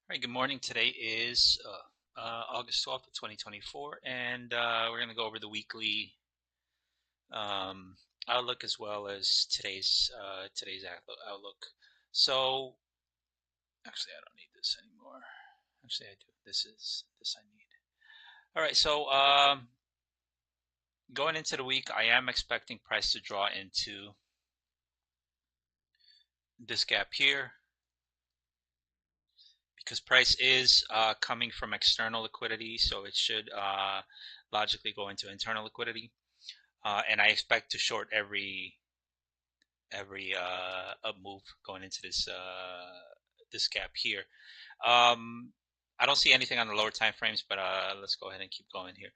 All right, good morning. Today is August 12th of 2024, and we're going to go over the weekly um, outlook as well as today's outlook. So, actually, I don't need this anymore. Actually, I do. This I need. All right, so going into the week, I am expecting price to draw into this gap here because price is coming from external liquidity, so it should logically go into internal liquidity. And I expect to short every up move going into this gap here. I don't see anything on the lower time frames, but let's go ahead and keep going here.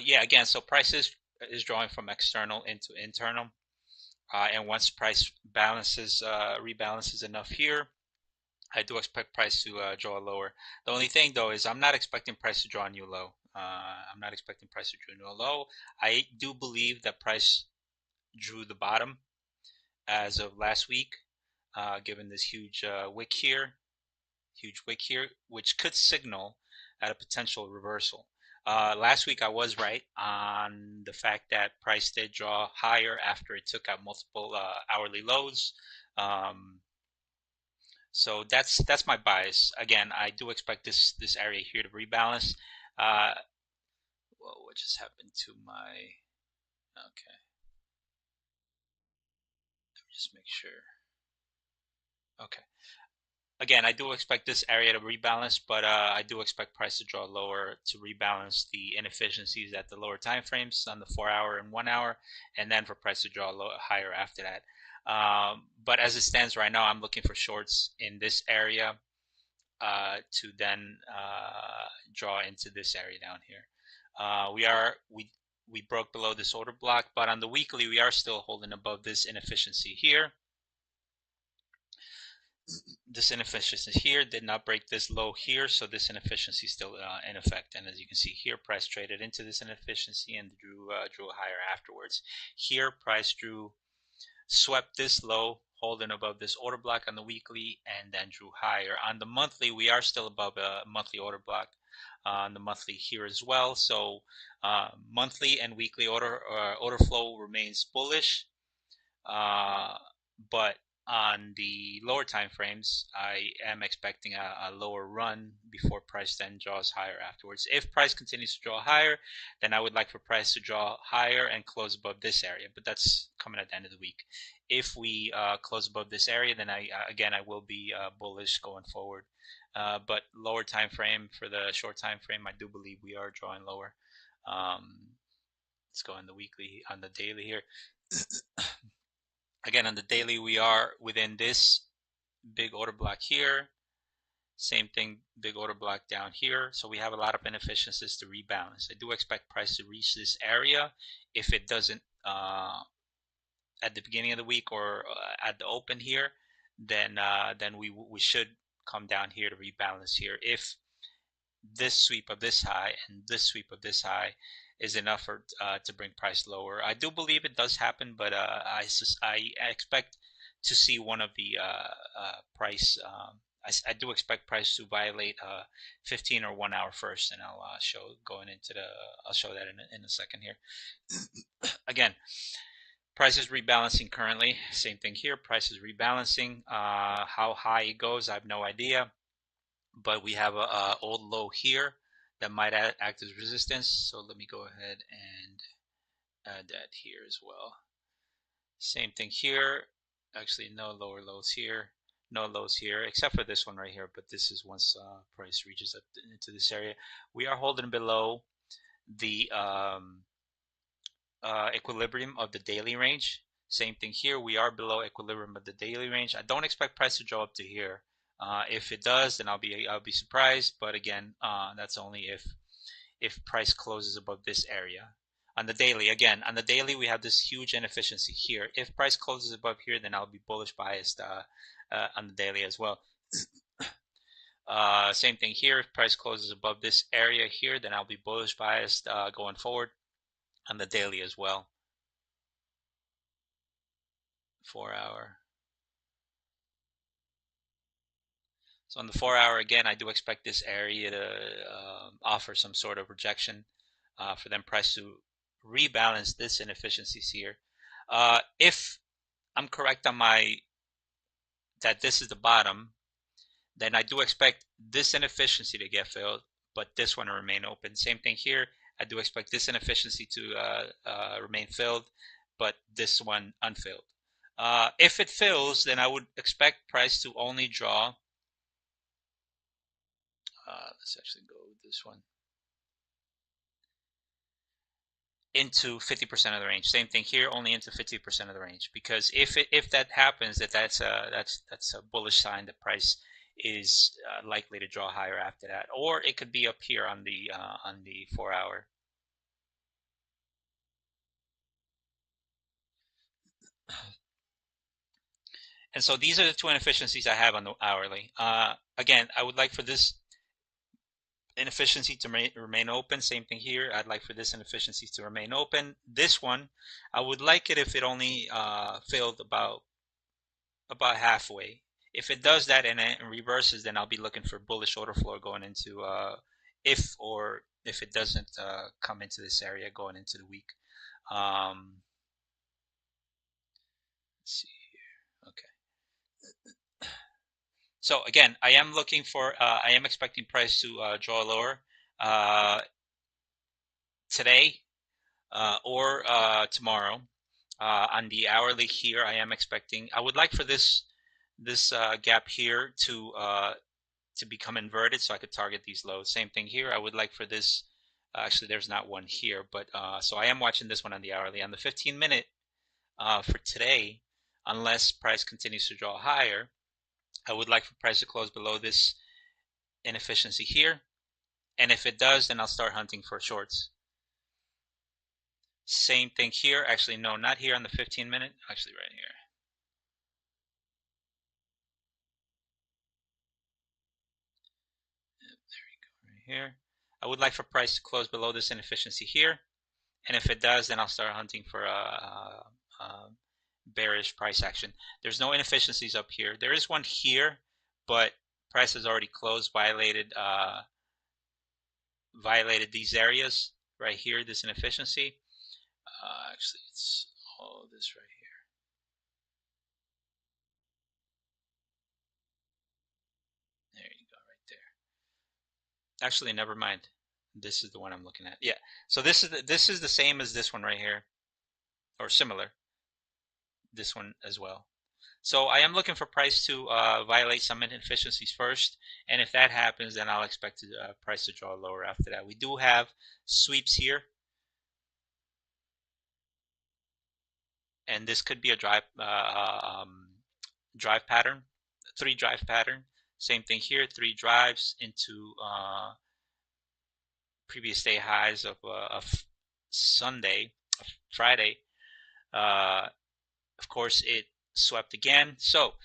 Yeah, again, so price is drawing from external into internal, and once price rebalances enough here, I do expect price to draw lower. The only thing though is I'm not expecting price to draw a new low. I'm not expecting price to draw a new low. I do believe that price drew the bottom as of last week, given this huge wick here, which could signal at a potential reversal. Last week I was right on the fact that price did draw higher after it took out multiple hourly lows. Um, so that's my bias. Again, I do expect this area here to rebalance. Uh, Whoa, what just happened to my? Okay, let me just make sure. Okay. Again, I do expect this area to rebalance, but I do expect price to draw lower to rebalance the inefficiencies at the lower time frames on the 4 hour and 1 hour, and then for price to draw higher after that. But as it stands right now, I'm looking for shorts in this area to then draw into this area down here. We broke below this order block, but on the weekly we are still holding above this inefficiency here. This inefficiency here did not break this low here, so this inefficiency is still in effect. And as you can see here, price traded into this inefficiency and drew higher afterwards. Here, price swept this low, holding above this order block on the weekly, and then drew higher. On the monthly, we are still above a monthly order block on the monthly here as well. So monthly and weekly order flow remains bullish. But on the lower time frames, I am expecting a lower run before price then draws higher afterwards. If price continues to draw higher, then I would like for price to draw higher and close above this area, but that's coming at the end of the week. If we close above this area, then I will be bullish going forward. But lower time frame, for the short time frame, I do believe we are drawing lower. Let's go on the daily here. Again, on the daily, we are within this big order block here. Same thing, big order block down here. So we have a lot of inefficiencies to rebalance. I do expect price to reach this area. If it doesn't at the beginning of the week or at the open here, then we should come down here to rebalance here. If this sweep of this high and this sweep of this high is enough to bring price lower. I do believe it does happen, but I expect to see one of the price. I do expect price to violate 15 or 1 hour first, and I'll show going into the. I'll show that in a second here. Again, price is rebalancing currently. Same thing here. Price is rebalancing. How high it goes, I have no idea. But we have a old low here that might act as resistance. So let me go ahead and add that here as well. Same thing here. Actually, no lower lows here. No lows here, except for this one right here. But this is once price reaches up into this area. We are holding below the equilibrium of the daily range. Same thing here. We are below equilibrium of the daily range. I don't expect price to draw up to here. If it does, then I'll be surprised. But again, that's only if price closes above this area. On the daily, again, on the daily, we have this huge inefficiency here. If price closes above here, then I'll be bullish biased on the daily as well. Same thing here. If price closes above this area here, then I'll be bullish biased going forward on the daily as well. 4 hour. So on the 4-hour, again, I do expect this area to offer some sort of rejection for them price to rebalance this inefficiencies here. If I'm correct on my that this is the bottom, then I do expect this inefficiency to get filled, but this one to remain open. Same thing here. I do expect this inefficiency to remain filled, but this one unfilled. If it fills, then I would expect price to only draw. Let's actually go with this one into 50% of the range. Same thing here, only into 50% of the range. Because if that happens, that's a bullish sign that price is likely to draw higher after that, or it could be up here on the 4-hour. And so these are the two inefficiencies I have on the hourly. Again, I would like for this inefficiency to remain open. Same thing here. I'd like for this inefficiency to remain open. This one, I would like it if it only filled about halfway. If it does that and it reverses, then I'll be looking for bullish order flow going into if it doesn't come into this area going into the week. Let's see here. Okay. So again, I am looking for, I am expecting price to draw lower today or tomorrow. On the hourly here, I am expecting, I would like for this gap here to become inverted so I could target these lows. Same thing here. I would like for this, actually there's not one here, but so I am watching this one on the hourly. On the 15-minute for today, unless price continues to draw higher, I would like for price to close below this inefficiency here. And if it does, then I'll start hunting for shorts. Same thing here. Actually, no, not here on the 15-minute. Actually, right here. Yep, there we go, right here. I would like for price to close below this inefficiency here. And if it does, then I'll start hunting for a bearish price action. There's no inefficiencies up here. There is one here, but price has already closed, violated these areas right here, this inefficiency. Actually, it's all this right here. There you go, right there. Actually, never mind. This is the one I'm looking at. Yeah. So this is the same as this one right here, or similar. This one as well. So I am looking for price to violate some inefficiencies first, and if that happens, then I'll expect price to draw lower after that. We do have sweeps here, and this could be a drive pattern, 3 drive pattern. Same thing here, 3 drives into previous day highs of Friday. Of course, it swept again. So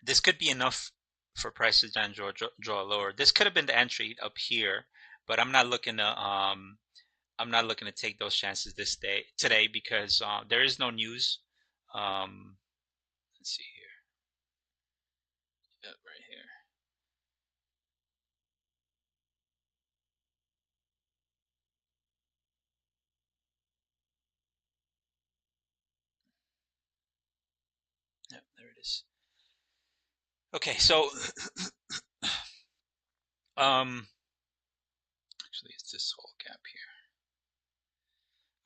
this could be enough for prices to draw lower. This could have been the entry up here, but I'm not looking to take those chances today because there is no news. Let's see here. Yep, right here. Yep, there it is. Okay, so actually it's this whole gap here.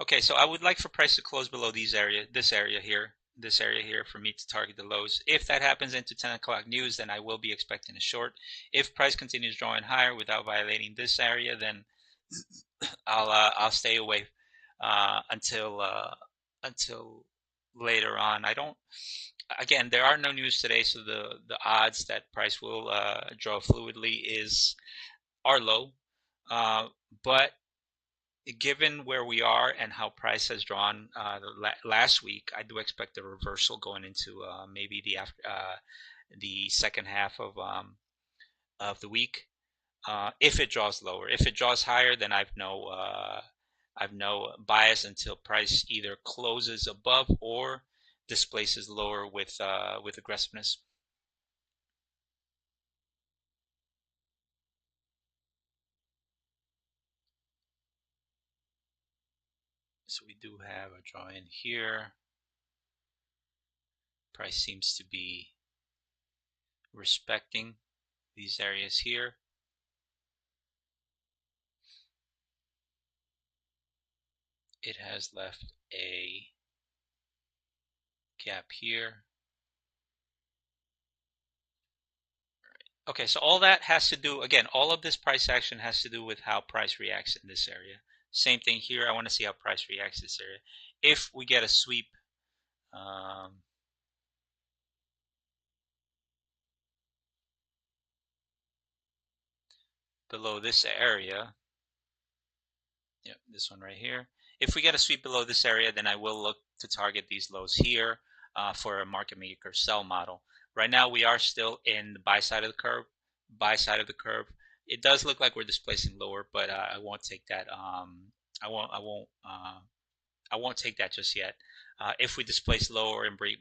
Okay, so I would like for price to close below this area here for me to target the lows. If that happens into 10 o'clock news, then I will be expecting a short. If price continues drawing higher without violating this area, then I'll stay away until later on. Again, there are no news today, so the odds that price will draw fluidly are low. But given where we are and how price has drawn last week, I do expect a reversal going into maybe the second half of the week. If it draws lower, if it draws higher, then I've no bias until price either closes above or displaces lower with aggressiveness. So we do have a draw in here. Price seems to be respecting these areas here. It has left a gap here. Okay, so all that has to do, again, all of this price action has to do with how price reacts in this area. Same thing here. I want to see how price reacts this area. If we get a sweep, below this area, yep, this one right here. If we get a sweep below this area, then I will look to target these lows here for a market maker sell model. Right now, we are still in the buy side of the curve. Buy side of the curve. It does look like we're displacing lower, but I won't take that. I won't. I won't. I won't take that just yet. If we displace lower and break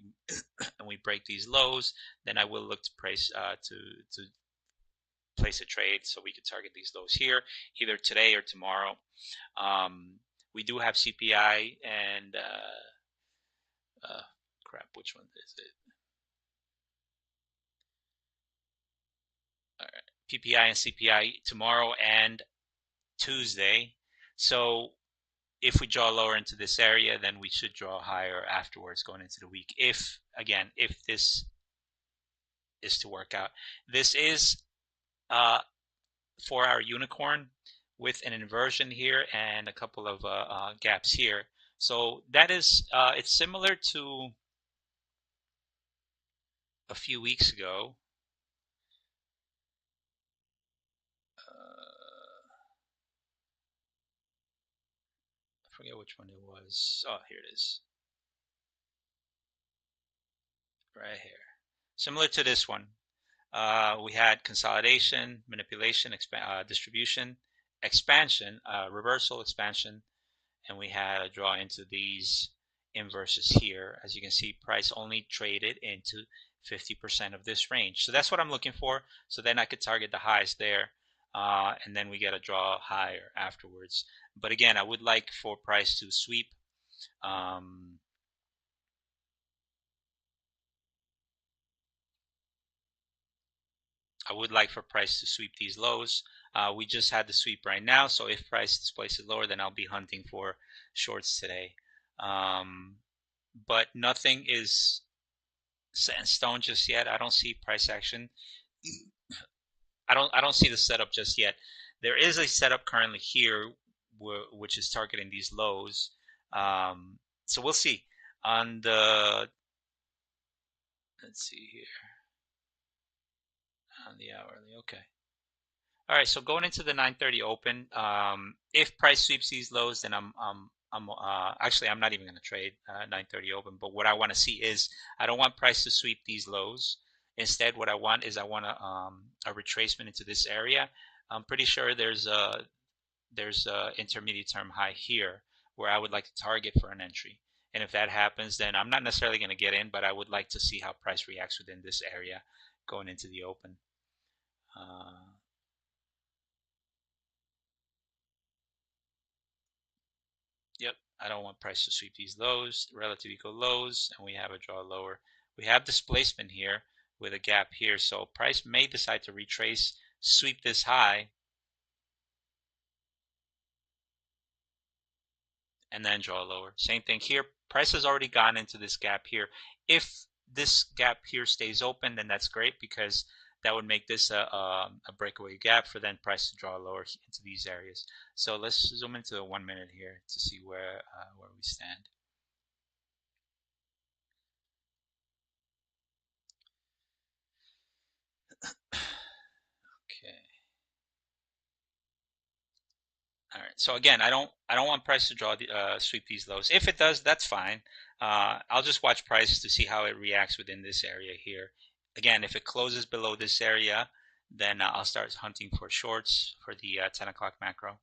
and we break these lows, then I will look to price to place a trade so we can target these lows here either today or tomorrow. We do have CPI and crap, which one is it? All right, PPI and CPI tomorrow and Tuesday. So if we draw lower into this area, then we should draw higher afterwards going into the week. If, again, if this is to work out. This is 4-hour unicorn with an inversion here and a couple of gaps here. So that is, it's similar to a few weeks ago. I forget which one it was. Oh, here it is. Right here. Similar to this one. We had consolidation, manipulation, distribution, expansion, reversal, expansion, and we had a draw into these inverses here. As you can see, price only traded into 50% of this range. So that's what I'm looking for. So then I could target the highs there, and then we get a draw higher afterwards. But again, I would like for price to sweep. I would like for price to sweep these lows. We just had the sweep right now, so if price displaces lower, then I'll be hunting for shorts today. But nothing is set in stone just yet. I don't see price action. I don't see the setup just yet. There is a setup currently here, which is targeting these lows. So we'll see on the. Let's see here on the hourly. Okay. All right, so going into the 9:30 open, if price sweeps these lows, then I'm actually I'm not even going to trade 9:30 open. But what I want to see is I don't want price to sweep these lows. Instead, what I want is I want a retracement into this area. I'm pretty sure there's a intermediate term high here where I would like to target for an entry. And if that happens, then I'm not necessarily going to get in, but I would like to see how price reacts within this area going into the open. Yep, I don't want price to sweep these lows, relative equal lows, and we have a draw lower. We have displacement here with a gap here, so price may decide to retrace, sweep this high, and then draw lower. Same thing here. Price has already gone into this gap here. If this gap here stays open, then that's great because that would make this a breakaway gap for then price to draw lower into these areas. So let's zoom into the 1 minute here to see where we stand. Okay. All right. So again, I don't want price to draw the sweep these lows. If it does, that's fine. I'll just watch price to see how it reacts within this area here. Again, if it closes below this area, then I'll start hunting for shorts for the 10 o'clock macro.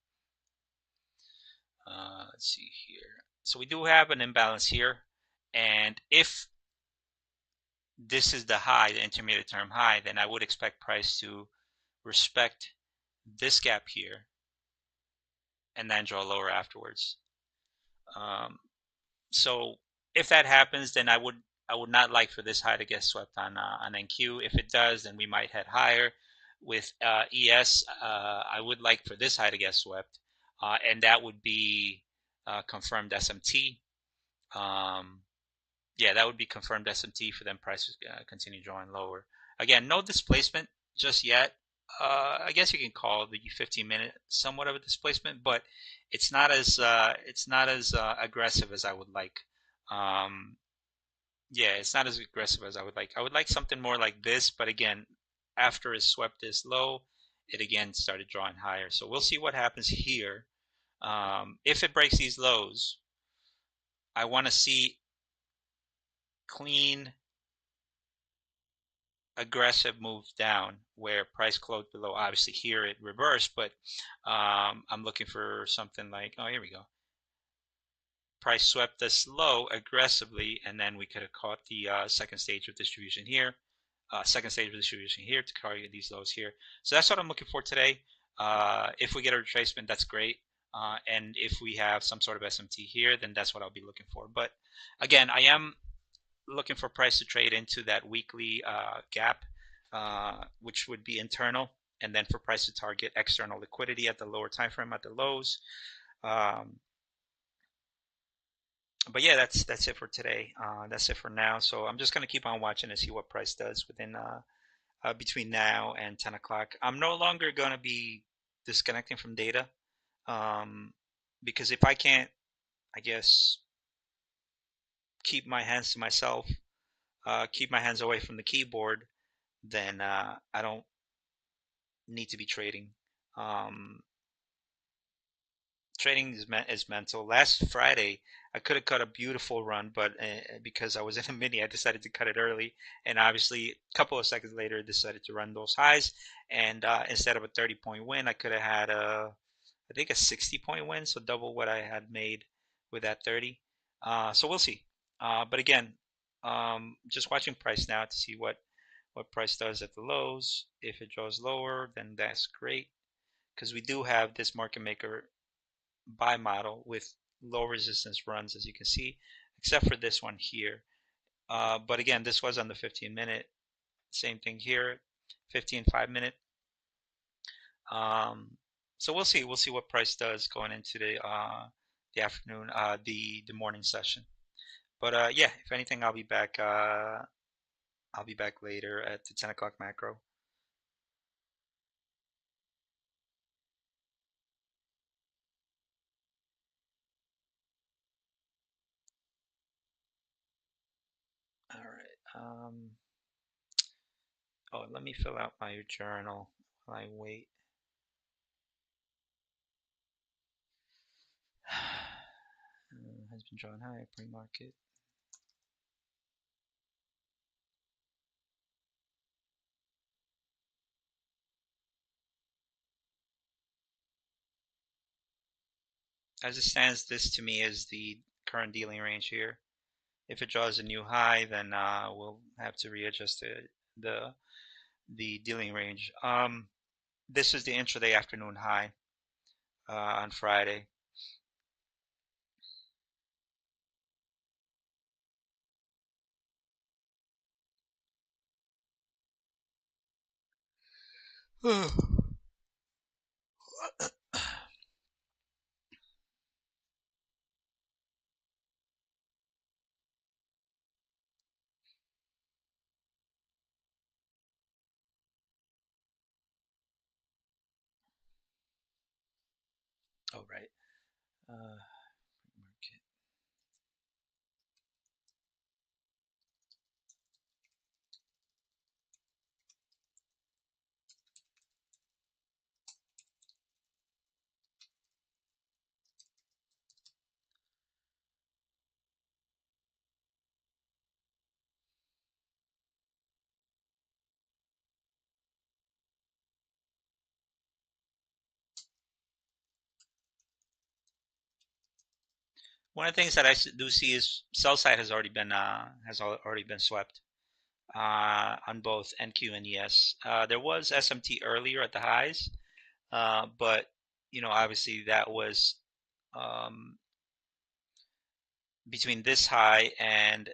Let's see here. So we do have an imbalance here, and if this is the high, the intermediate term high, then I would expect price to respect this gap here and then draw lower afterwards. So if that happens, then I would not like for this high to get swept on NQ. If it does, then we might head higher. With ES, I would like for this high to get swept, and that would be confirmed SMT. Um, yeah, that would be confirmed SMT for them prices continue drawing lower. Again, no displacement just yet. I guess you can call the 15-minute somewhat of a displacement, but it's not as aggressive as I would like. Um, yeah, it's not as aggressive as I would like. I would like something more like this, but again, after it swept this low, it again started drawing higher. So we'll see what happens here. If it breaks these lows, I want to see clean aggressive move down where price closed below. Obviously here it reversed, but I'm looking for something like, oh, here we go. Price swept this low aggressively, and then we could have caught the second stage of distribution here, second stage of distribution here to target these lows here. So that's what I'm looking for today. If we get a retracement, that's great. And if we have some sort of SMT here, then that's what I'll be looking for. But again, I am looking for price to trade into that weekly gap, which would be internal, and then for price to target external liquidity at the lower time frame at the lows. But yeah, that's it for today. That's it for now. So I'm just gonna keep on watching and see what price does within between now and 10 o'clock. I'm no longer gonna be disconnecting from data um, because if I can't, I guess, keep my hands to myself, keep my hands away from the keyboard, then I don't need to be trading. Um, Trading is mental. Last Friday, I could have cut a beautiful run, but because I was in a mini, I decided to cut it early. And obviously, a couple of seconds later, I decided to run those highs. And instead of a 30-point win, I could have had I think a 60-point win, so double what I had made with that 30. So we'll see. But again, just watching price now to see what price does at the lows. If it draws lower, then that's great because we do have this market maker buy model with low resistance runs, as you can see, except for this one here. But again, this was on the 15-minute. Same thing here, 15, 5-minute. So we'll see. We'll see what price does going into the afternoon, the morning session. But yeah, if anything, I'll be back. I'll be back later at the 10 o'clock macro. All right. Oh, let me fill out my journal while I wait. Has been drawn higher pre-market. As it stands, this to me is the current dealing range here. If it draws a new high, then we'll have to readjust the the dealing range. This is the intraday afternoon high on Friday. All right. Market. One of the things that I do see is sell side has already been swept on both NQ and ES. There was SMT earlier at the highs, but obviously that was um, between this high and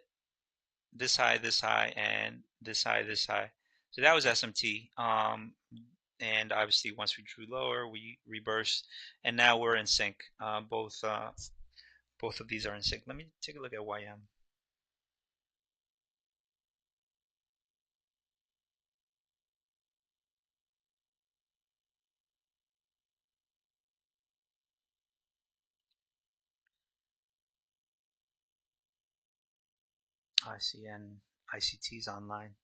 this high, this high, and this high, this high. So that was SMT. And obviously once we drew lower, we reversed, and now we're in sync. Both of these are in sync. Let me take a look at YM. ICN, ICT's online.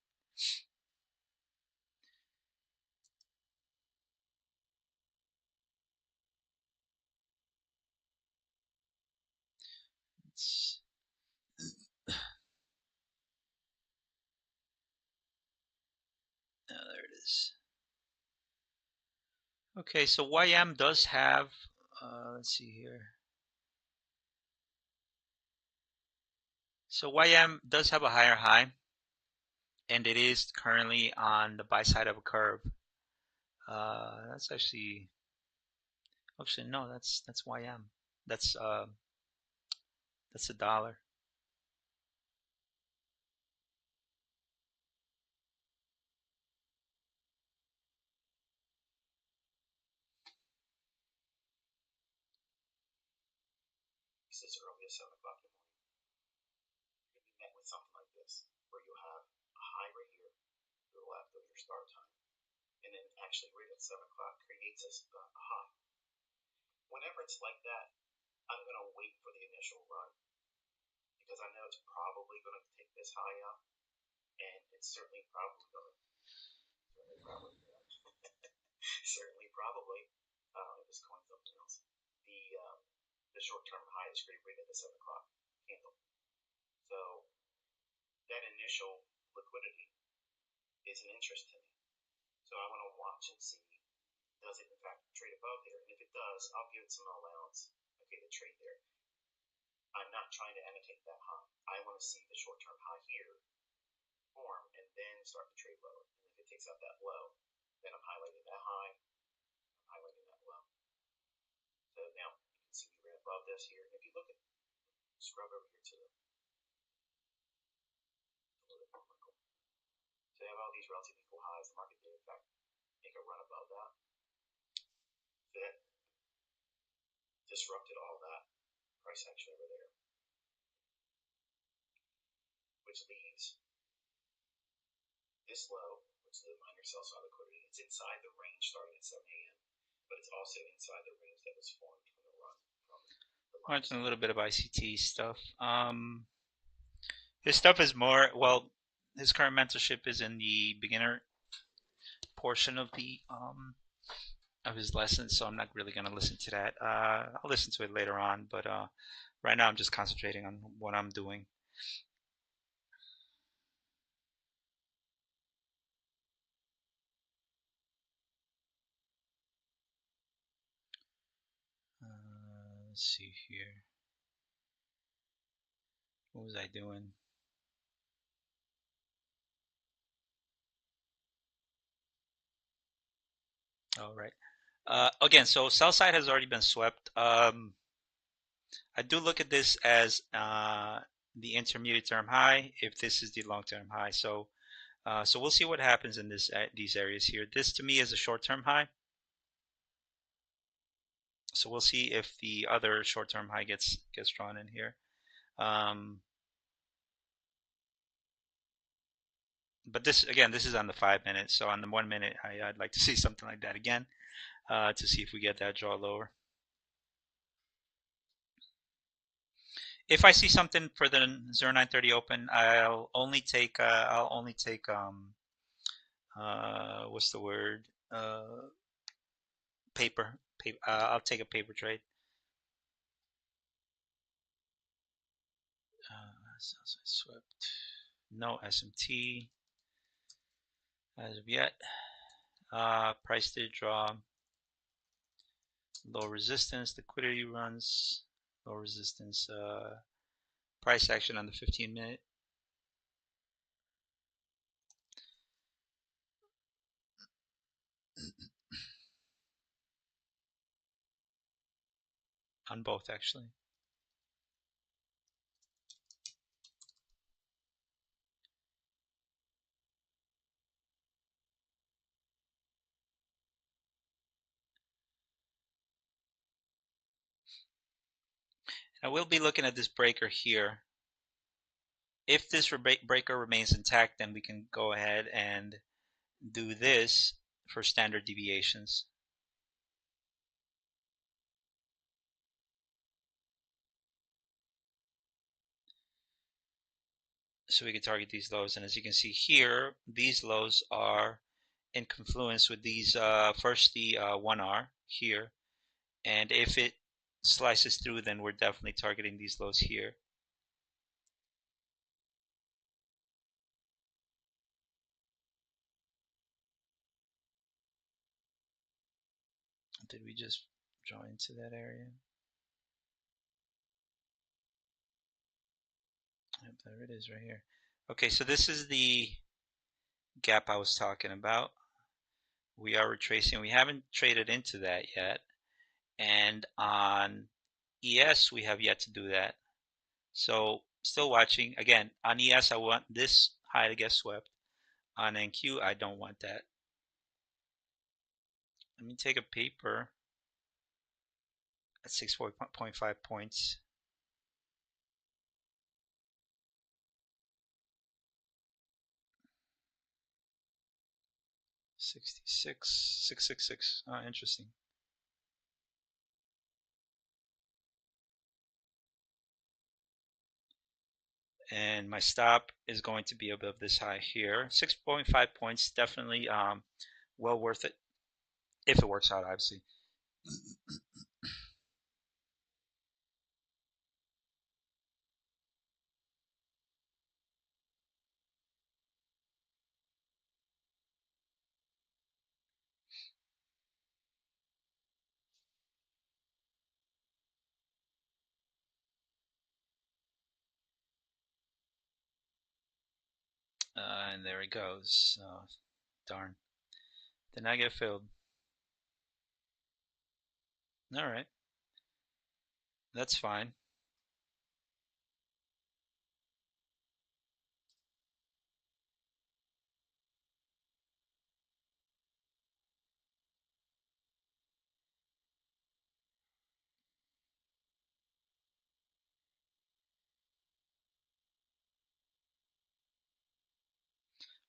It's, there it is. Okay, so YM does have, let's see here. So YM does have a higher high, and it is currently on the buy side of a curve. That's actually no, that's YM. That's a dollar. As early as 7 o'clock in the morning, you're going to be met with something like this, where you have a high right here to the left of your start time, and then actually right at 7 o'clock creates a high. Whenever it's like that, I'm going to wait for the initial run because I know it's probably going to take this high up, and it's certainly probably going to certainly probably it was calling something else. The short-term high is right at the 7 o'clock candle. So that initial liquidity is an interest to me. So I want to watch and see, does it in fact trade above there? And if it does, I'll give it some allowance, okay, to trade there. I'm not trying to annotate that high. I want to see the short-term high here form and then start to trade lower. And if it takes out that low, then I'm highlighting that high, I'm highlighting that low. So now you can see we ran above this here. And if you look at, scrub over here to the so you have all these relatively equal highs. The market did in fact make a run above that. That disrupted all that price action over there, which leaves this low, which is the minor sell side liquidity. It's inside the range starting at 7 a.m., but it's also inside the range that was formed from the run from the Watching a little bit of ICT stuff. His stuff is more, well, his current mentorship is in the beginner portion of his lessons, so I'm not really going to listen to that. I'll listen to it later on, but right now I'm just concentrating on what I'm doing. Let's see here. What was I doing? All right. Again, so sell side has already been swept. I do look at this as the intermediate term high if this is the long term high. So so we'll see what happens in these areas here. This to me is a short term high. So we'll see if the other short term high gets drawn in here. But this again, this is on the 5 minute. So on the 1 minute, I'd like to see something like that again to see if we get that draw lower. If I see something for the 0930 open, I'll only take what's the word? Paper. I'll take a paper trade. Swept. No SMT as of yet. Price did draw. Low resistance. Liquidity runs. Low resistance. Price action on the 15 minute. On both actually. And we'll be looking at this breaker here. If this breaker remains intact, then we can go ahead and do this for standard deviations. So we can target these lows, and as you can see here, these lows are in confluence with these first the 1R here, and if it slices through, then we're definitely targeting these lows here. Did we just draw into that area? Yep, there it is right here. Okay, so this is the gap I was talking about. We are retracing. We haven't traded into that yet, and on ES we have yet to do that. So still watching. Again, on ES I want this high to get swept. On NQ I don't want that. Let me take a paper at 6.5 points. 666. Oh, interesting. And my stop is going to be above this high here. 6.5 points, definitely well worth it if it works out, obviously. And there it goes. Oh, darn. Did not get filled. All right. That's fine.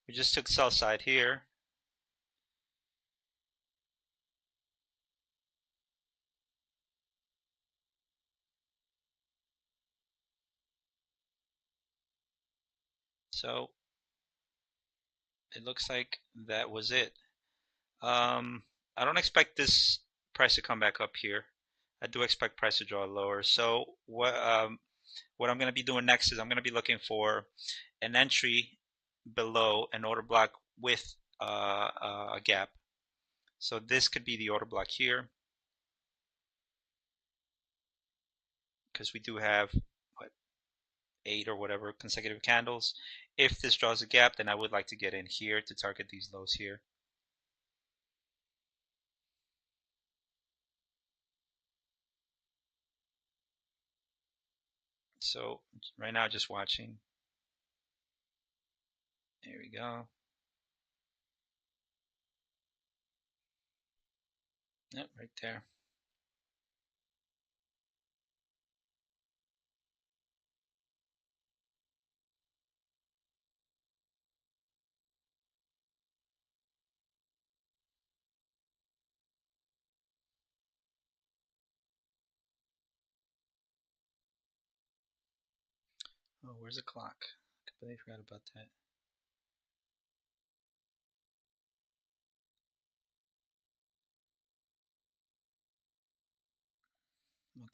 We just took sell side here. So it looks like that was it. I don't expect this price to come back up here. I do expect price to draw lower. So what I'm going to be doing next is I'm going to be looking for an entry below an order block with a gap. So this could be the order block here, because we do have what, 8 or whatever consecutive candles. If this draws a gap, then I would like to get in here to target these lows here. So right now, just watching. There we go. Yep, right there. Oh, where's the clock? I completely forgot about that.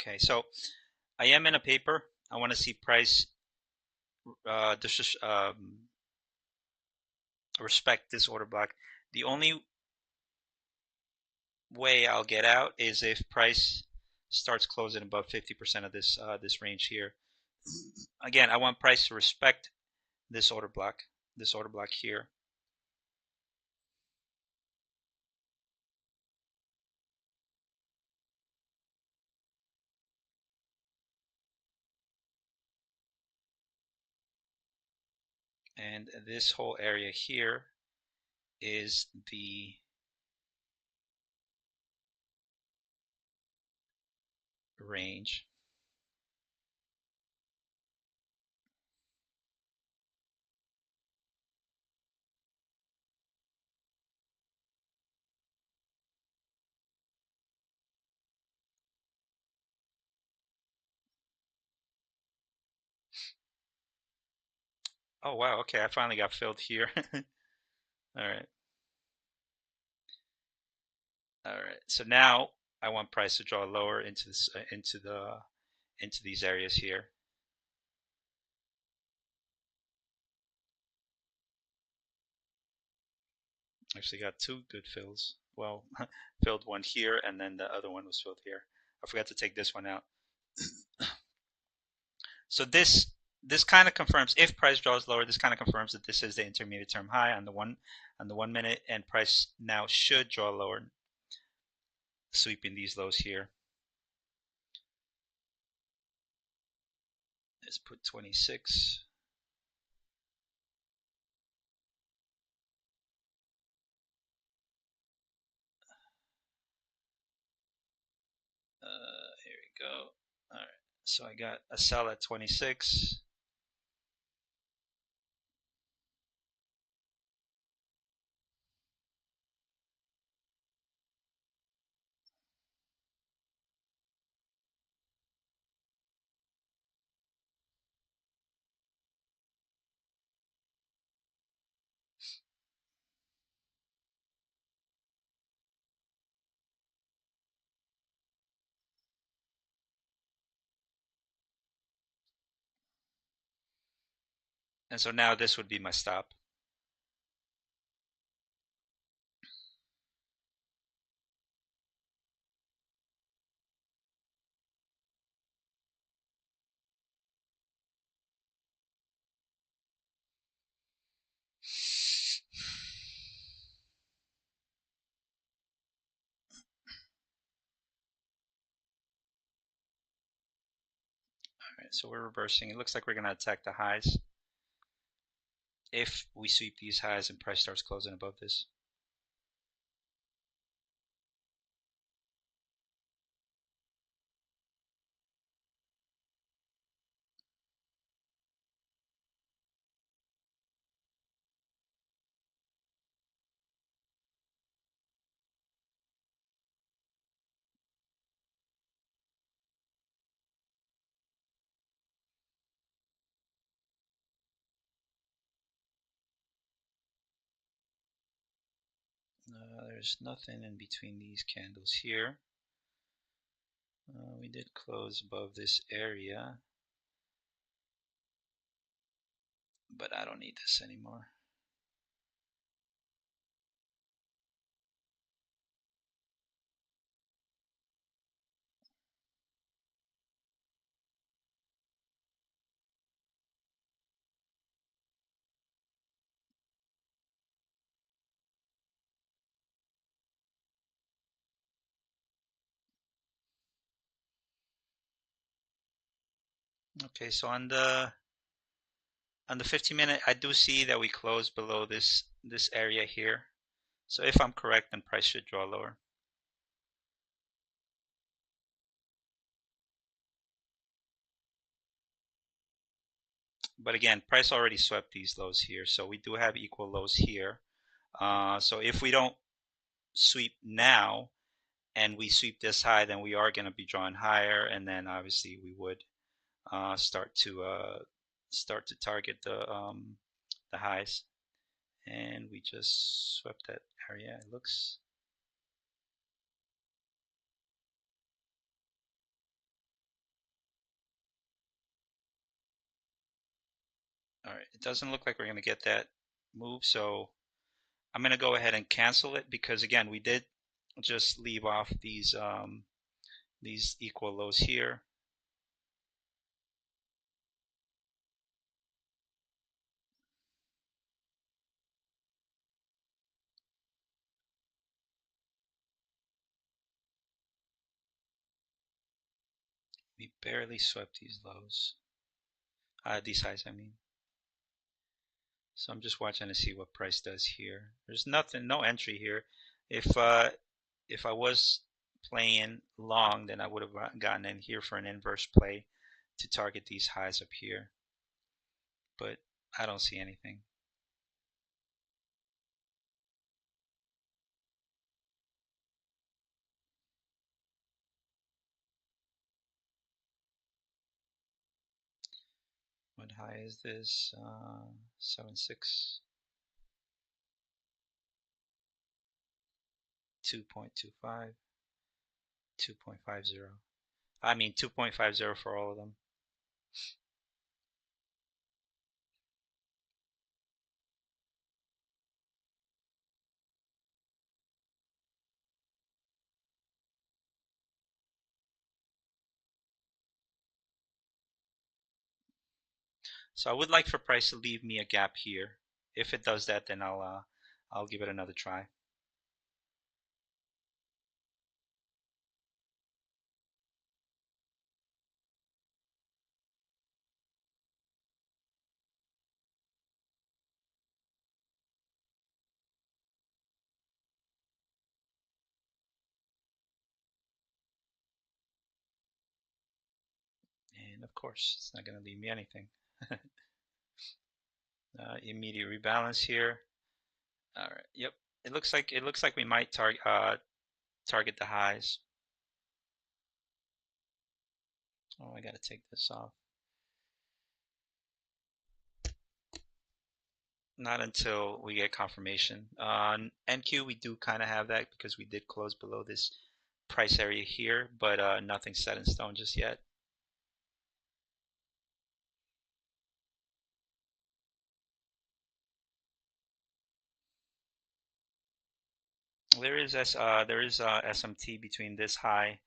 Okay, so I am in a paper. I want to see price respect this order block. The only way I'll get out is if price starts closing above 50% of this range here. Again, I want price to respect this order block here. And this whole area here is the range. Oh wow, okay, I finally got filled here. All right. All right. So now I want price to draw lower into this into these areas here. Actually got two good fills. Well, filled one here and then the other one was filled here. I forgot to take this one out. So this kind of confirms if price draws lower, this kind of confirms that this is the intermediate term high on the 1 minute, and price now should draw lower, sweeping these lows here. Let's put 26. Here we go. All right. So I got a sell at 26. And so now this would be my stop. All right, so we're reversing. It looks like we're going to attack the highs if we sweep these highs and price starts closing above this. There's nothing in between these candles here. We did close above this area, but I don't need this anymore. Okay, so on the 15-minute, I do see that we closed below this area here. So if I'm correct, then price should draw lower. But again, price already swept these lows here, so we do have equal lows here. So if we don't sweep now and we sweep this high, then we are going to be drawing higher, and then obviously we would start to target the highs. And we just swept that area. It looks. All right, it doesn't look like we're going to get that move, so I'm going to go ahead and cancel it because again, we did just leave off these equal lows here. We barely swept these lows, these highs, I mean. So I'm just watching to see what price does here. There's nothing, no entry here. If I was playing long, then I would have gotten in here for an inverse play to target these highs up here. But I don't see anything. What high is this? 76. 2.25. 2.50. I mean 2.50 for all of them. So I would like for price to leave me a gap here. If it does that, then I'll give it another try. And of course, it's not going to leave me anything. Immediate rebalance here. All right. Yep. It looks like we might target the highs. Oh, I got to take this off. Not until we get confirmation. On NQ, we do kind of have that because we did close below this price area here, but nothing set in stone just yet. There is SMT between this high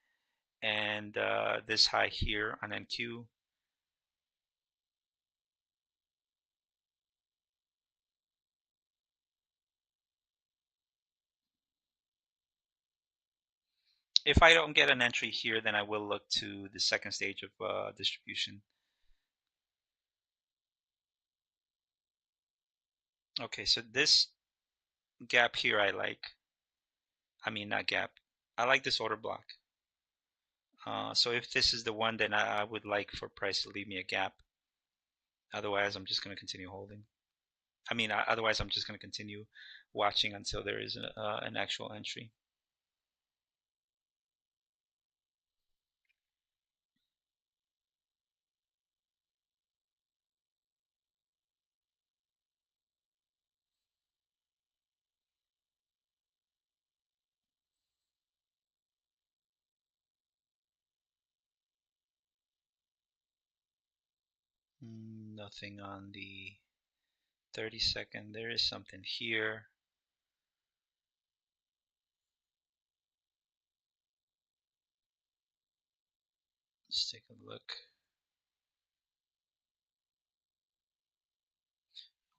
and this high here on NQ. If I don't get an entry here, then I will look to the second stage of distribution. Okay, so this gap here I like. I mean, not gap. I like this order block. So if this is the one, then I would like for price to leave me a gap. Otherwise, I'm just going to continue holding. I mean, otherwise, I'm just going to continue watching until there is an actual entry. Nothing on the 30-second. There is something here. Let's take a look.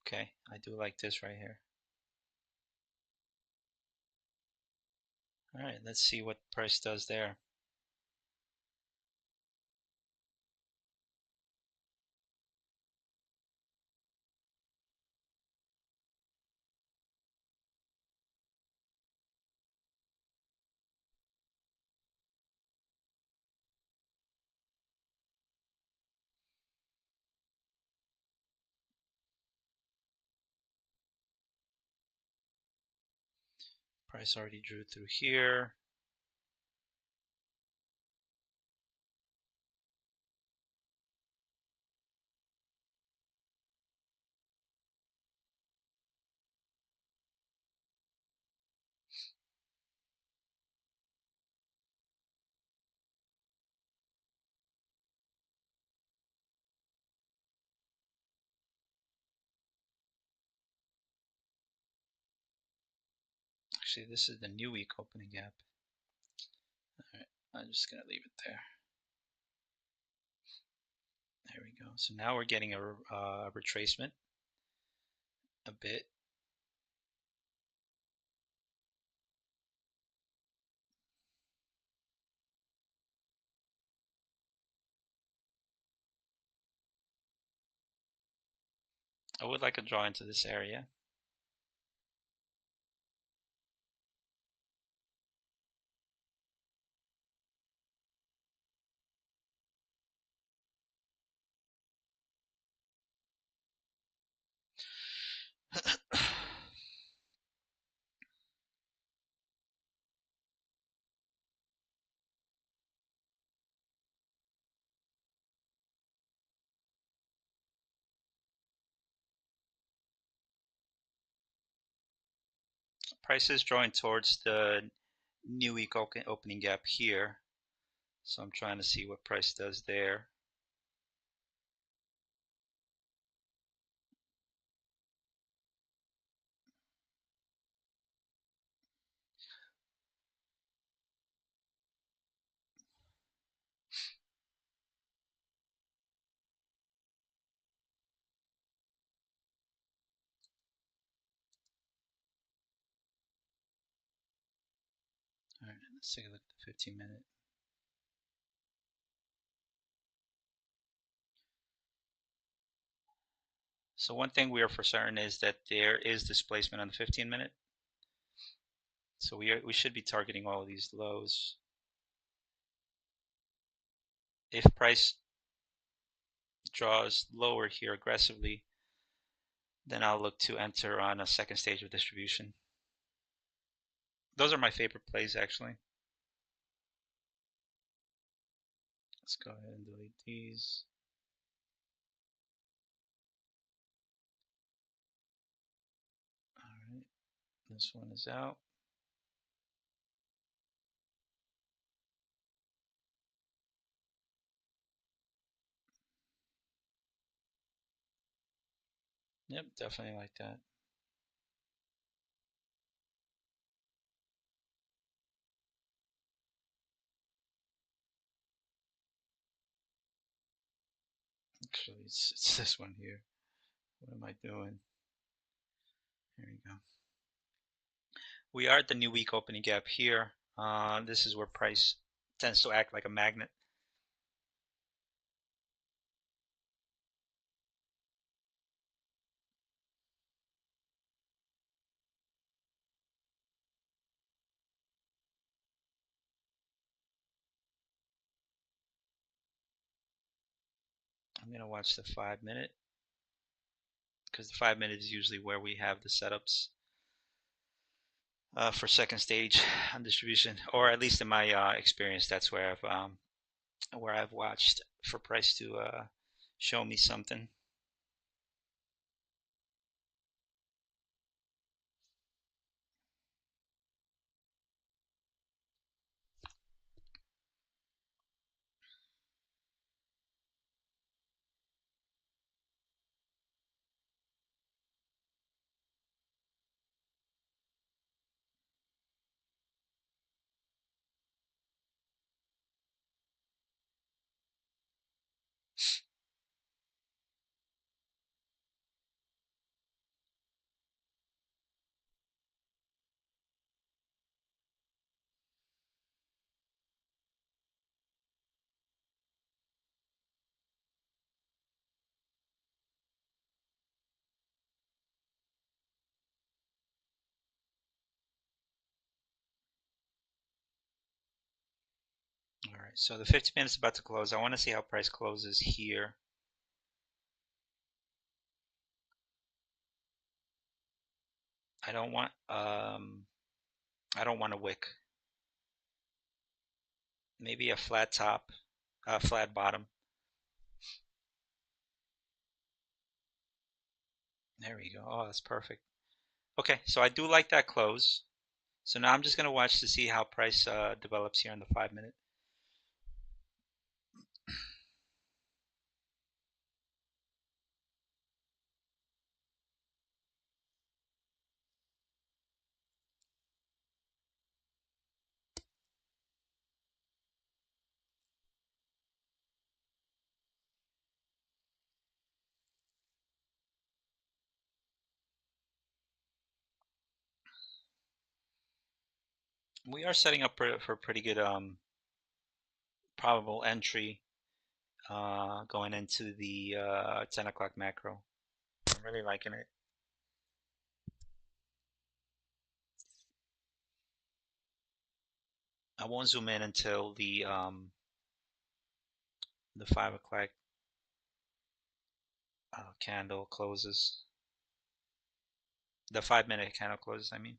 Okay, I do like this right here. All right, let's see what price does there. Price already drew through here. Actually, this is the new week opening gap. All right, I'm just gonna leave it there. There we go. So now we're getting a retracement a bit. I would like a draw into this area. price is drawing towards the new week opening gap here. So I'm trying to see what price does there. All right, let's take a look at the 15-minute. So one thing we are for certain is that there is displacement on the 15-minute. So we should be targeting all of these lows. If price draws lower here aggressively, then I'll look to enter on a second stage of distribution. Those are my favorite plays, actually. Let's go ahead and delete these. All right, this one is out. Yep, definitely like that. Actually, it's this one here. What am I doing? Here we go. We are at the new week opening gap here. This is where price tends to act like a magnet. I'm going to watch the 5-minute because the 5-minute is usually where we have the setups for second stage on distribution, or at least in my experience, that's where I've watched for price to show me something. All right, so the 50 minutes is about to close. I want to see how price closes here. I don't want a wick. Maybe a flat top, flat bottom. There we go. Oh, that's perfect. Okay, so I do like that close. So now I'm just going to watch to see how price develops here in the 5-minute. We are setting up for pretty good probable entry going into the 10 o'clock macro. I'm really liking it. I won't zoom in until the 5 o'clock candle closes. The 5-minute candle closes, I mean.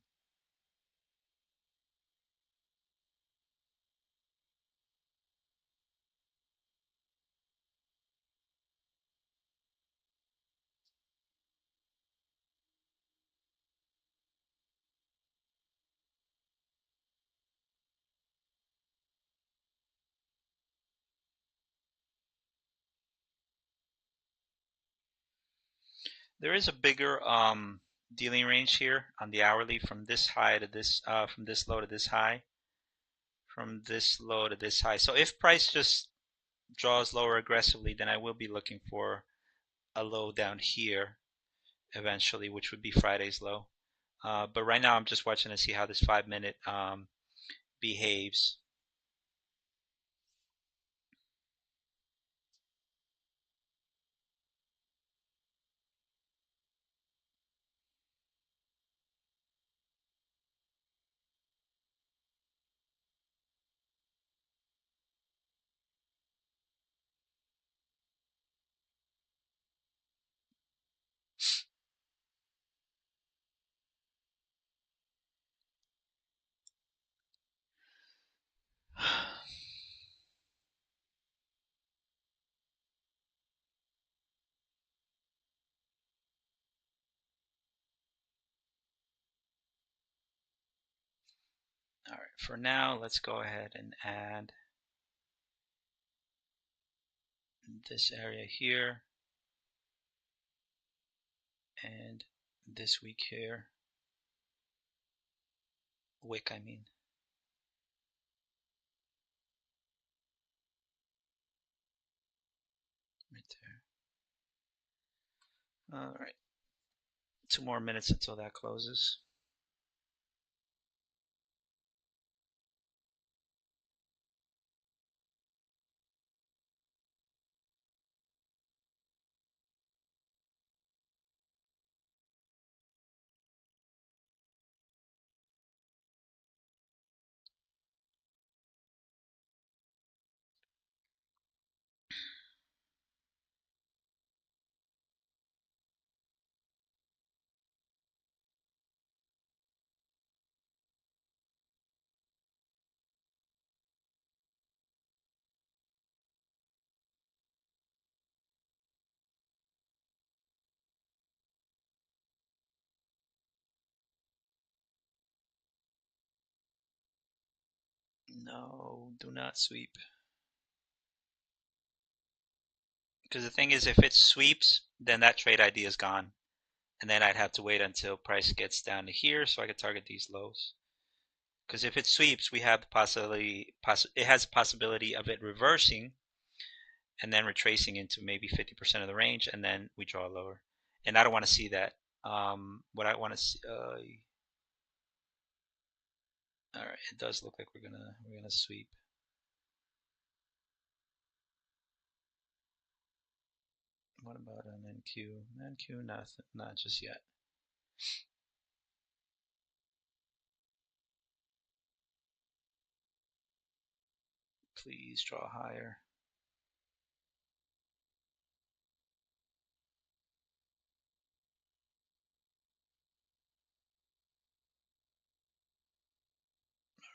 There is a bigger dealing range here on the hourly from this high to this, from this low to this high, from this low to this high. So if price just draws lower aggressively, then I will be looking for a low down here eventually, which would be Friday's low. But right now I'm just watching to see how this 5-minute behaves. All right, for now, let's go ahead and add this area here and this week here. Wick, I mean. Right there. All right. 2 more minutes until that closes. No, do not sweep. Because the thing is, if it sweeps, then that trade idea is gone. And then I'd have to wait until price gets down to here so I could target these lows. Because if it sweeps, we have the possibility, it has a possibility of it reversing and then retracing into maybe 50% of the range, and then we draw lower. And I don't want to see that. What I want to see, all right, it does look like we're gonna sweep. What about an NQ? NQ, nothing, not just yet. Please draw higher.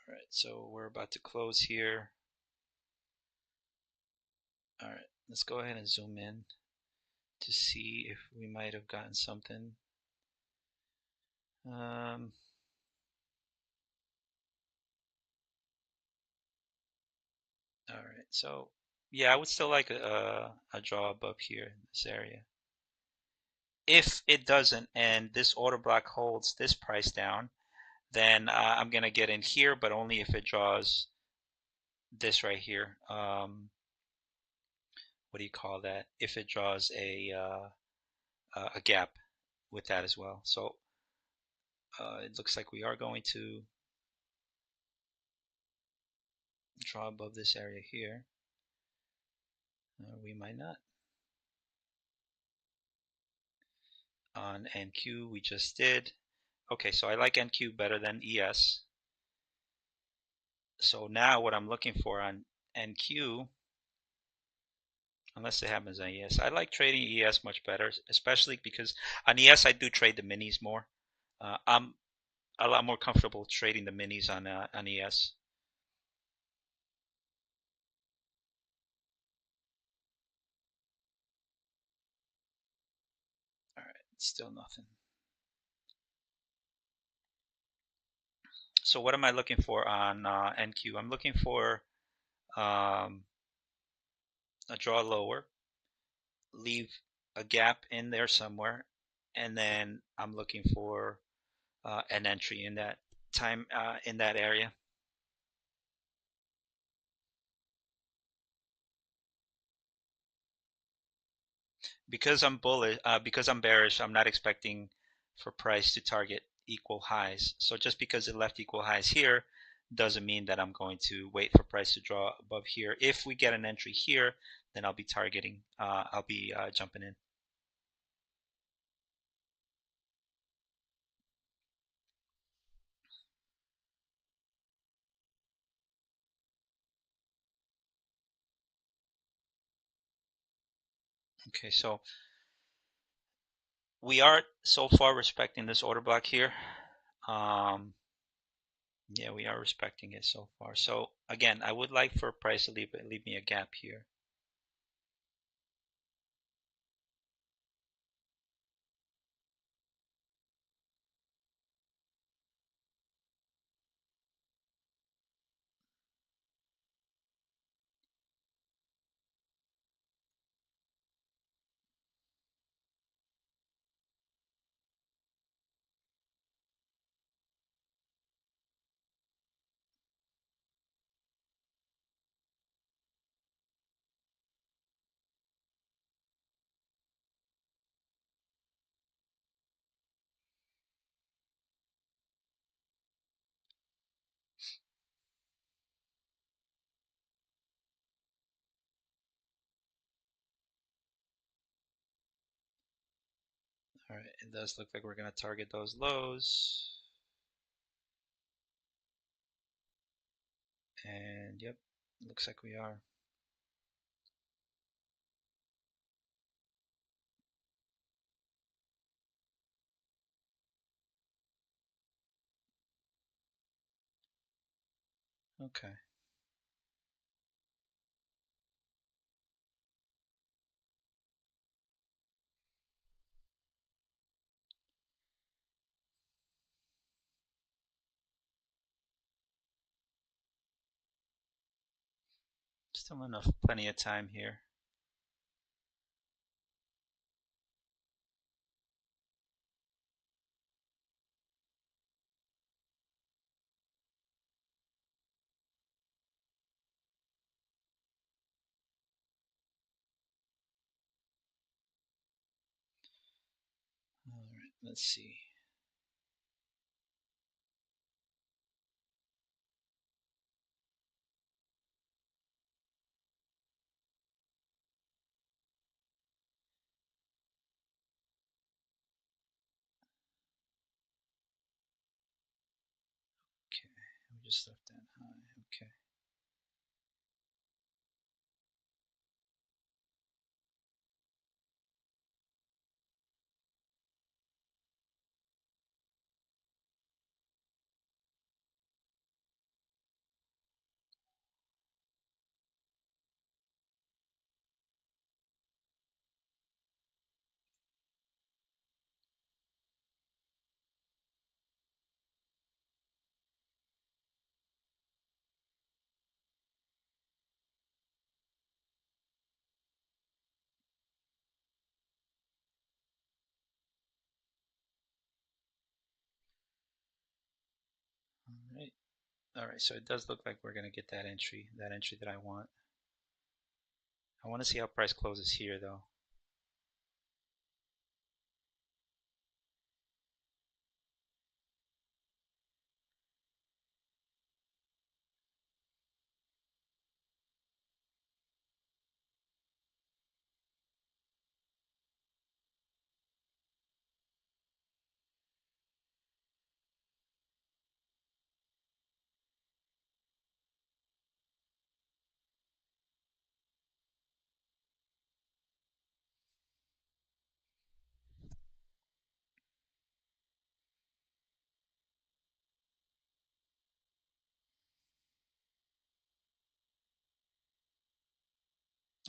All right, so we're about to close here. All right, let's go ahead and zoom in to see if we might have gotten something. All right, so yeah, I would still like a draw above here in this area. If it doesn't, and this order block holds this price down, then I'm gonna get in here, but only if it draws this right here. What do you call that? If it draws a gap with that as well. So it looks like we are going to draw above this area here. We might not. On NQ, we just did. Okay, so I like NQ better than ES. So now what I'm looking for on NQ, unless it happens on ES, I like trading ES much better, especially because on ES I do trade the minis more. I'm a lot more comfortable trading the minis on ES. All right, still nothing. So what am I looking for on NQ? I'm looking for um, a draw lower, leave a gap in there somewhere, and then I'm looking for an entry in that time in that area. Because I'm bullish, because I'm bearish, I'm not expecting for price to target equal highs. So just because it left equal highs here doesn't mean that I'm going to wait for price to draw above here. If we get an entry here, then I'll be targeting, I'll be jumping in. Okay, so we are so far respecting this order block here. Um, yeah, we are respecting it so far. So again, I would like for price to leave me a gap here. All right, it does look like we're going to target those lows. And yep, looks like we are. Okay. Still enough, plenty of time here. All right, let's see. Okay, we just left that high. Okay. All right. All right, so it does look like we're going to get that entry that I want. I want to see how price closes here, though.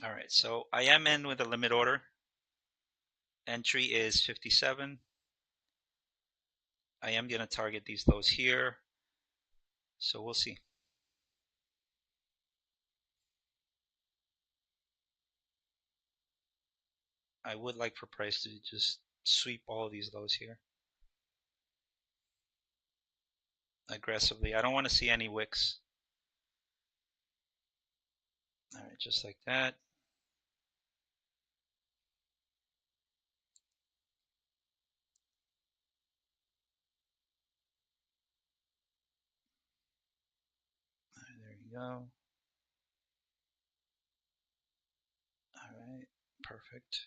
All right, so I am in with a limit order. Entry is 57. I am going to target these lows here. So we'll see. I would like for price to just sweep all of these lows here aggressively. I don't want to see any wicks. All right, just like that. There you go. All right, perfect.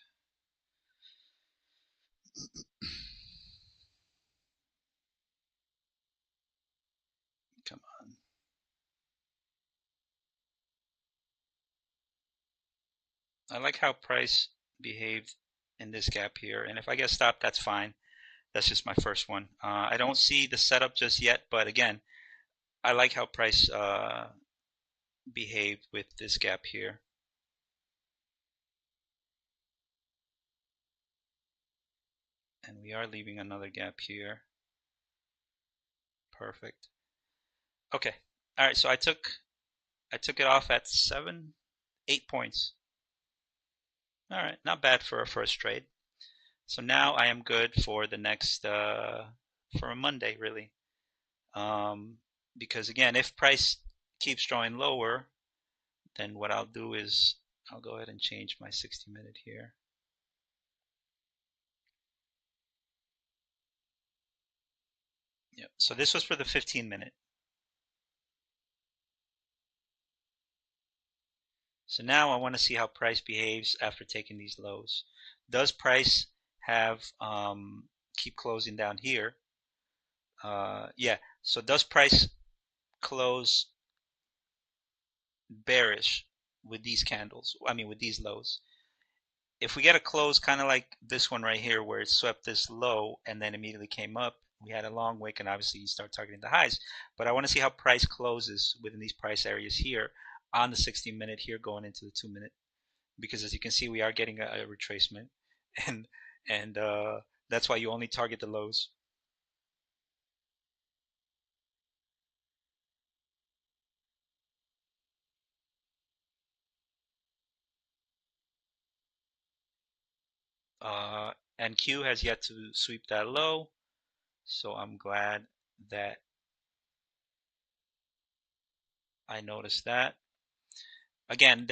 Come on. I like how price behaved in this gap here. And if I get stopped, that's fine. That's just my first one. I don't see the setup just yet, but again, I like how price behaved with this gap here. And we are leaving another gap here. Perfect. Okay. All right. So I took it off at 8 points. All right. Not bad for a first trade. So now I am good for the next for a Monday really. Because again, if price keeps drawing lower, then what I'll do is I'll go ahead and change my 60-minute here. Yep. So this was for the 15-minute. So now I want to see how price behaves after taking these lows. Does price have keep closing down here? Yeah. So does price close bearish with these candles? I mean, with these lows. If we get a close kind of like this one right here where it swept this low and then immediately came up, we had a long wick and obviously you start targeting the highs. But I want to see how price closes within these price areas here on the 60-minute here going into the 2-minute, because as you can see we are getting a retracement, and and that's why you only target the lows. And Q has yet to sweep that low, so I'm glad that I noticed that. Again,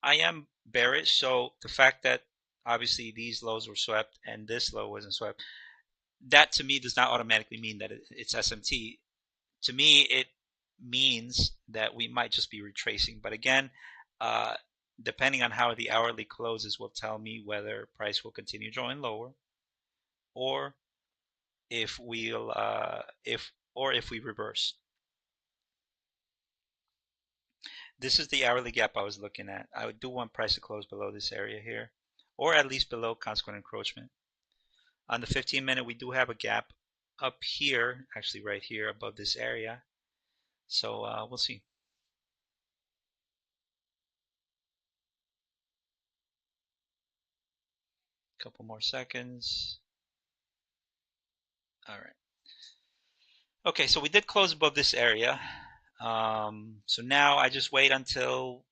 I am bearish, so the fact that obviously these lows were swept and this low wasn't swept, that to me does not automatically mean that it's SMT. To me, it means that we might just be retracing. But again, uh, depending on how the hourly closes will tell me whether price will continue drawing lower, or if we'll if we reverse. This is the hourly gap I was looking at. I do want price to close below this area here, or at least below consequent encroachment. On the 15-minute, we do have a gap up here, actually right here above this area. So we'll see. Couple more seconds. All right. Okay, so we did close above this area. So now I just wait until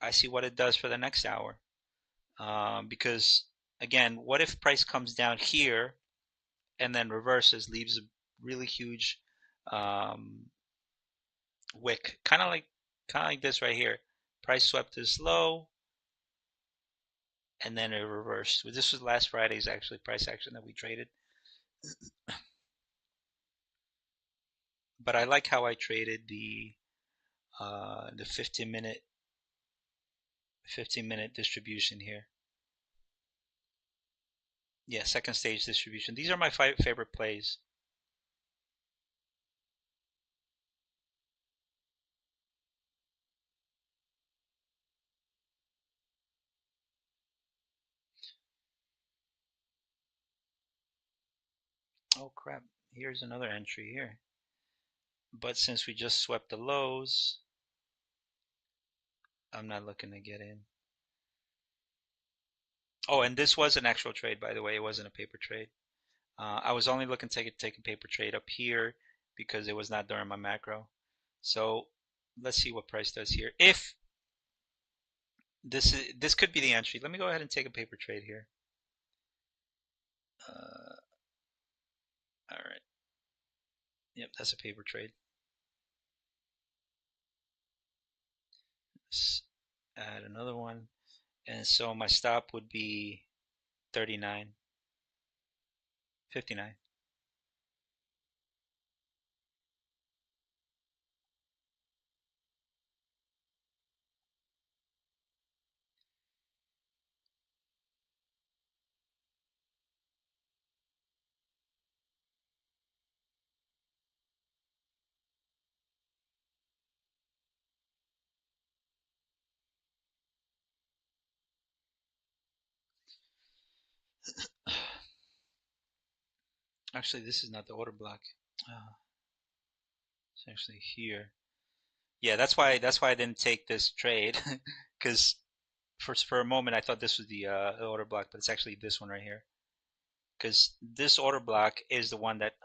I see what it does for the next hour. Because again, what if price comes down here and then reverses, leaves a really huge um, wick, kind of like this right here. Price swept this low, and then it reversed. This was last Friday's actually price action that we traded. But I like how I traded the 15-minute distribution here. Yeah, second stage distribution. These are my favorite plays. Oh crap, here's another entry here. But since we just swept the lows, I'm not looking to get in. Oh, and this was an actual trade, by the way. It wasn't a paper trade. I was only looking to take a paper trade up here because it was not during my macro. So let's see what price does here. If this could be the entry. Let me go ahead and take a paper trade here. All right. Yep, that's a paper trade. Let's add another one. And so my stop would be 39, 59. Actually, this is not the order block. It's actually here. Yeah, that's why I didn't take this trade because for a moment I thought this was the order block, but it's actually this one right here. Because this order block is the one that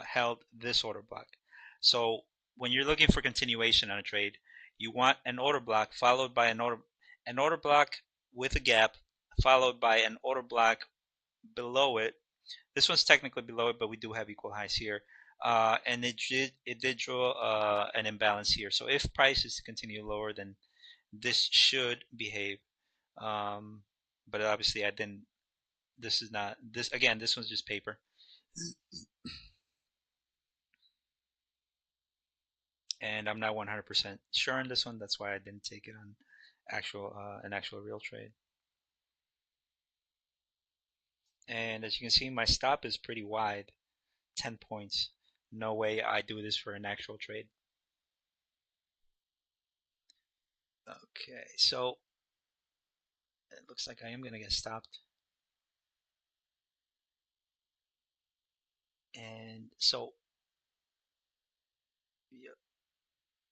held this order block. So when you're looking for continuation on a trade, you want an order block followed by an order block with a gap, followed by an order block below it. This one's technically below it, but we do have equal highs here. And it did draw an imbalance here. So if prices continue lower, then this should behave. Um, but obviously I didn't. This is not this again. This one's just paper, and I'm not 100% sure on this one. That's why I didn't take it on an actual real trade. And as you can see, my stop is pretty wide, 10 points. No way I do this for an actual trade. Okay, so it looks like I am going to get stopped. And so, yep,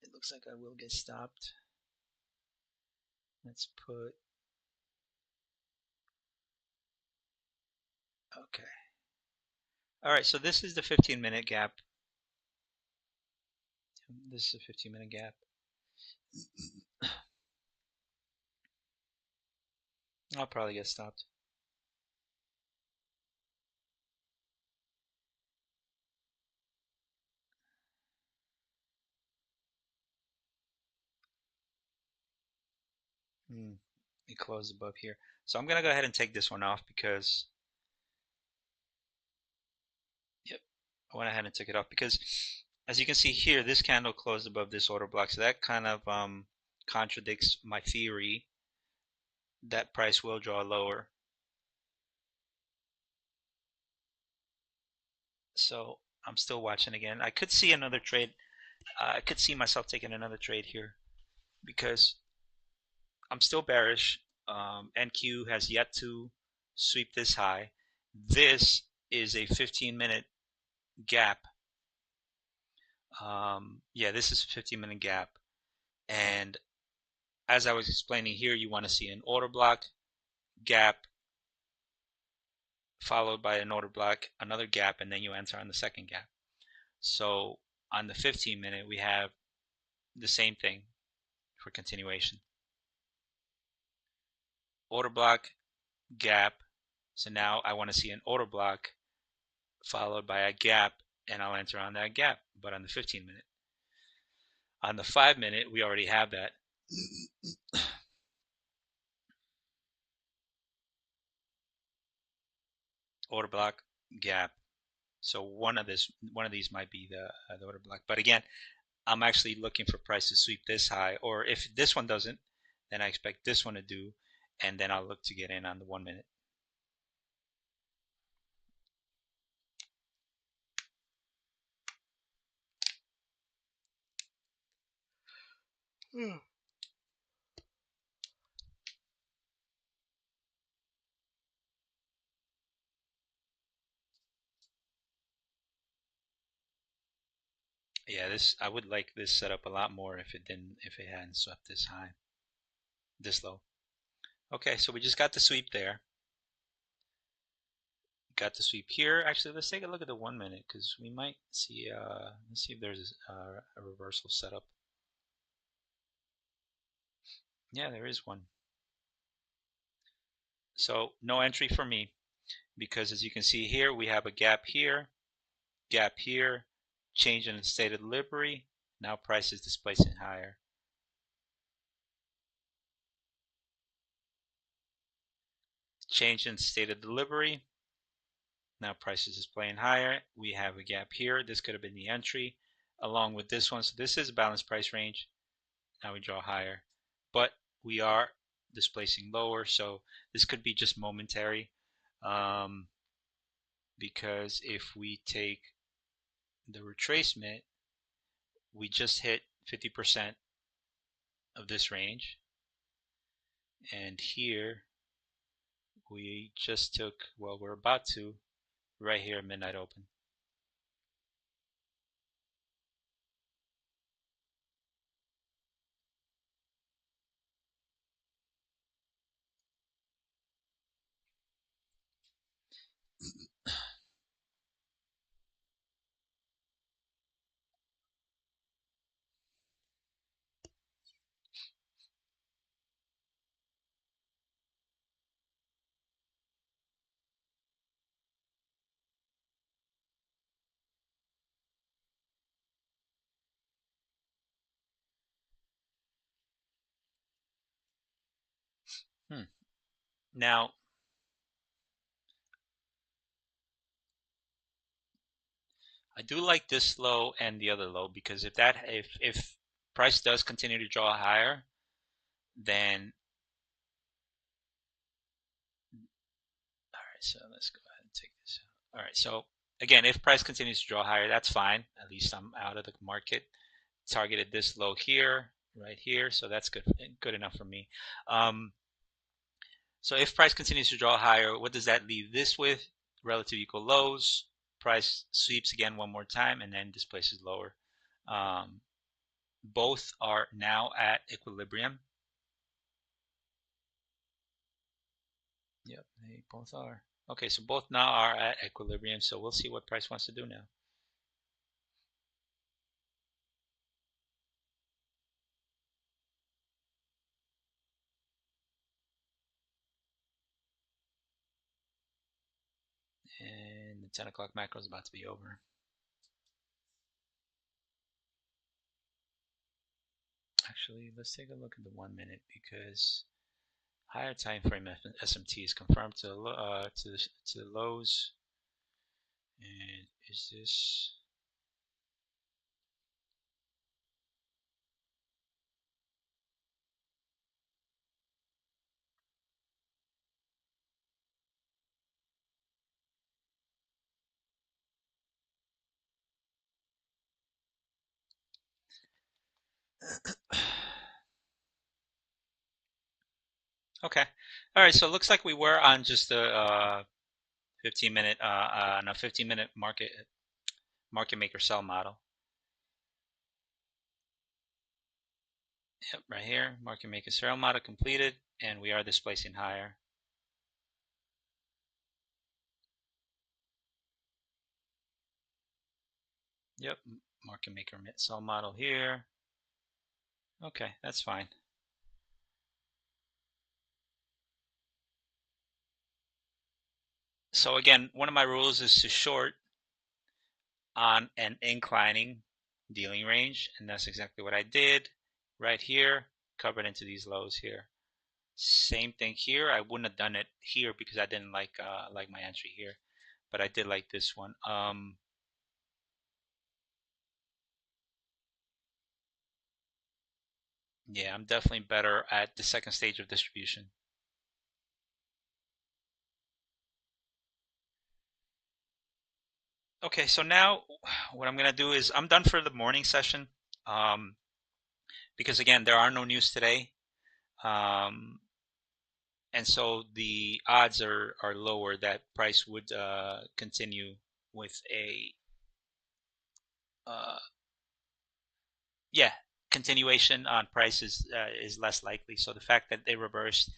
it looks like I will get stopped. Let's put, okay. All right, so this is the 15-minute gap. This is a 15-minute gap. I'll probably get stopped. It closed above here. So I'm going to go ahead and take this one off because, yep, I went ahead and took it off because as you can see here, this candle closed above this order block. So that kind of contradicts my theory that price will draw lower. So I'm still watching again. I could see another trade. I could see myself taking another trade here because I'm still bearish. NQ has yet to sweep this high. This is a 15-minute gap. Yeah, this is a 15-minute gap. And as I was explaining here, you want to see an order block, gap, followed by an order block, another gap, and then you enter on the second gap. So on the 15-minute, we have the same thing for continuation. Order block, gap. So now I want to see an order block followed by a gap, and I'll enter on that gap, but on the 15-minute. On the 5-minute, we already have that. Order block, gap. So one of these might be the order block. But again, I'm actually looking for price to sweep this high, or if this one doesn't, then I expect this one to do, and then I'll look to get in on the 1-minute. Yeah, this I would like this setup a lot more if it hadn't swept this high, this low. Okay, so we just got the sweep there. Got the sweep here. Actually, let's take a look at the 1-minute because we might see. Let's see if there's a reversal setup. Yeah, there is one. So no entry for me. because as you can see here, we have a gap here, change in the state of delivery. Now price is displacing higher. Change in state of delivery. Now price is displaying higher. We have a gap here. This could have been the entry along with this one. So this is a balanced price range. Now we draw higher, but we are displacing lower. So this could be just momentary, because if we take the retracement, we just hit 50% of this range. And here we just took, well, we're about to, right here at midnight open. Now, I do like this low and the other low, because if price does continue to draw higher, then all right, so let's go ahead and take this out. All right, so again, if price continues to draw higher, that's fine. At least I'm out of the market. Targeted this low here, right here, so that's good enough for me. So if price continues to draw higher, what does that leave this with? Relative equal lows. Price sweeps again one more time and then displaces lower. Both are now at equilibrium. Yep, they both are. Okay, so both now are at equilibrium, so we'll see what price wants to do now. And the 10 o'clock macro is about to be over. Actually, let's take a look at the 1 minute, because higher time frame SMT is confirmed to the lows. And is this? Okay. All right. So it looks like we were on just a 15-minute on a 15-minute market maker sell model. Yep, right here, market maker sell model completed, and we are displacing higher. Yep, market maker sell model here. Okay, that's fine. So again, one of my rules is to short on an inclining dealing range, and that's exactly what I did right here, covered into these lows here. Same thing here. I wouldn't have done it here because I didn't like my entry here, but I did like this one. Yeah, I'm definitely better at the second stage of distribution. Okay, so now what I'm gonna do is I'm done for the morning session, um, because again there are no news today, um, and so the odds are lower that price would continue with a uh, yeah, continuation on prices is less likely. So the fact that they reversed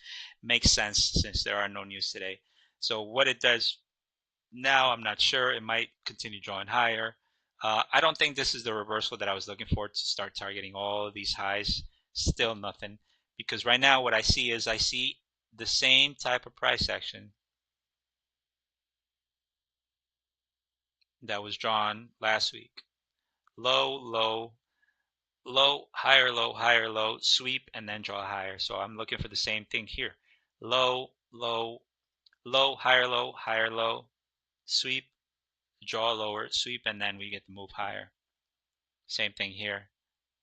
makes sense since there are no news today. So what it does now, I'm not sure. It might continue drawing higher. I don't think this is the reversal that I was looking for to start targeting all of these highs. Still nothing, because right now what I see is I see the same type of price action that was drawn last week. Low, low, low, higher, low, higher, low, sweep, and then draw higher. So I'm looking for the same thing here. Low, low, low, higher, low, sweep, draw lower, sweep, and then we get to move higher. Same thing here.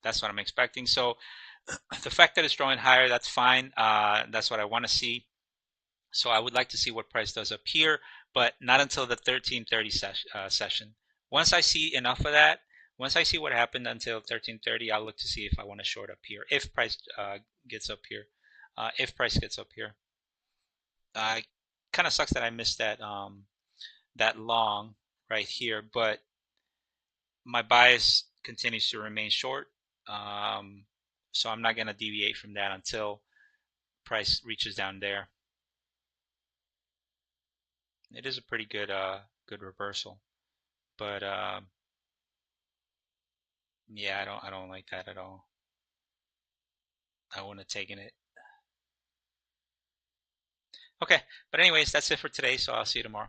That's what I'm expecting. So the fact that it's drawing higher, that's fine. That's what I want to see. So I would like to see what price does up here, but not until the 1330 session. Once I see enough of that, once I see what happened until 1330, I'll look to see if I want to short up here. If price gets up here, if price gets up here, kind of sucks that I missed that long right here, but my bias continues to remain short. Um, so I'm not going to deviate from that until price reaches down there. It is a pretty good reversal, but yeah, I don't like that at all. I wouldn't have taken it. Okay, but anyways, that's it for today. So I'll see you tomorrow.